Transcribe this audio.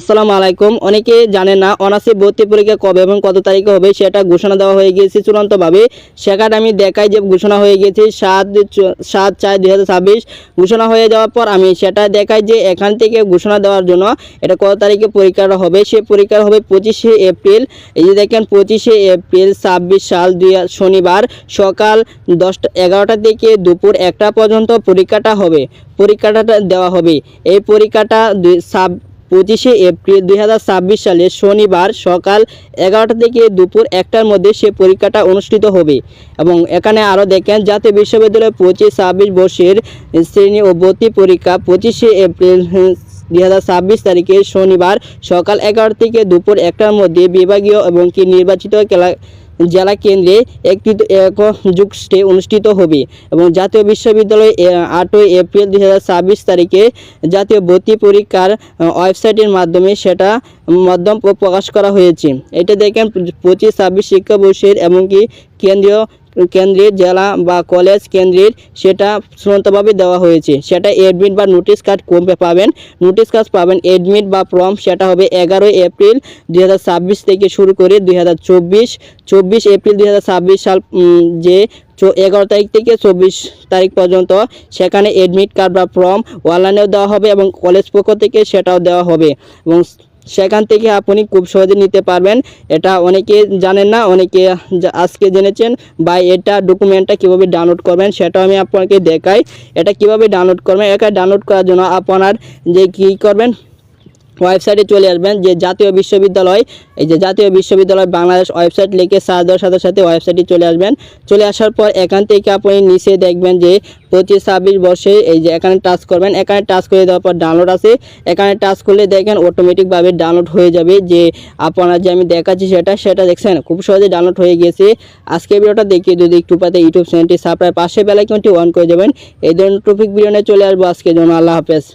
আসসালামু আলাইকুম। অনেকে জানে না অনার্সে ভর্তি পরীক্ষা কবে এবং কত তারিখে হবে সেটা ঘোষণা দেওয়া হয়ে গিয়েছে চূড়ান্তভাবে। সেখানে আমি দেখাই যে ঘোষণা হয়ে গেছে 7/4/2026 ঘোষণা হয়ে যাওয়ার পর আমি সেটা দেখাই যে এখান থেকে ঘোষণা দেওয়ার জন্য এটা কত তারিখে পরীক্ষাটা হবে। সে পরীক্ষা হবে 25শে এপ্রিল। এই যে দেখেন 25শে এপ্রিল 26 সাল শনিবার সকাল 11টা থেকে দুপুর 1টা পর্যন্ত পরীক্ষাটা হবে। পরীক্ষাটা দেওয়া হবে। এই পরীক্ষাটা 25শে এপ্রিল 2026 সালে শনিবার সকাল 11টা থেকে দুপুর 1টার মধ্যে সে পরীক্ষাটা অনুষ্ঠিত হবে। এবং এখানে আরও দেখেন জাতীয় বিশ্ববিদ্যালয় 25-26 বর্ষের শ্রেণী ও ভর্তি পরীক্ষা 25শে এপ্রিল 2026 তারিখে শনিবার সকাল 11টা থেকে দুপুর 1টার মধ্যে বিভাগীয় এবং নির্বাচিত জেলা কেন্দ্রে একযোগে অনুষ্ঠিত হবে। এবং জাতীয় বিশ্ববিদ্যালয় 8ই এপ্রিল 2026 তারিখে জাতীয় ভর্তি পরীক্ষার ওয়েবসাইটের মাধ্যমে সেটা মাধ্যম প্রকাশ করা হয়েছে। এটা দেখেন 25-26 শিক্ষাবর্ষের এমনকি কেন্দ্রের জেলা বা কলেজ কেন্দ্রের সেটা চূড়ান্তভাবে দেওয়া হয়েছে। সেটা এডমিট বা নোটিশ কার্ড কমে পাবেন। নোটিশ কার্ড পাবেন এডমিট বা ফর্ম সেটা হবে 11 এপ্রিল 2026 থেকে শুরু করে 24 এপ্রিল 2026 সাল যে 11 তারিখ থেকে 24 তারিখ পর্যন্ত সেখানে এডমিট কার্ড বা ফর্ম অনলাইনেও দেওয়া হবে এবং কলেজ পক্ষ থেকে সেটাও দেওয়া হবে। এবং সেখান থেকে আপনি খুব সহজে নিতে পারবেন। এটা অনেকে জানেন না, অনেকে আজকে জেনেছেন। বা এটা ডকুমেন্টটা কীভাবে ডাউনলোড করবেন সেটাও আমি আপনাকে দেখাই। এটা কিভাবে ডাউনলোড করবেন, এটা ডাউনলোড করার জন্য আপনার যে কী করবেন, ওয়েবসাইটে চলে আসবেন যে জাতীয় বিশ্ববিদ্যালয়, এই যে জাতীয় বিশ্ববিদ্যালয় বাংলাদেশ ওয়েবসাইট লিখে সার্চ দেওয়ার সাথে সাথে ওয়েবসাইটে চলে আসবেন। চলে আসার পর এখান থেকে আপনি নিচে দেখবেন যে 25-26 বর্ষে এই যে এখানে টাচ করবেন। এখানে টাচ করে দেওয়ার পর ডাউনলোড আছে, এখানে টাচ করলে দেখেন অটোমেটিকভাবে ডাউনলোড হয়ে যাবে। যে আপনার যে আমি দেখাচ্ছি সেটা দেখছেন খুব সহজে ডাউনলোড হয়ে গেছে। আজকে ভিডিওটা দেখে যদি একটু পাতে ইউটিউব চ্যানেলটি সাবস্ক্রাইব পাশে বেল আইকনটি অন করে দেবেন। এই ধরনের টপিক ভিডিও নিয়ে চলে আসবো আজকের জন্য। আল্লাহ হাফেজ।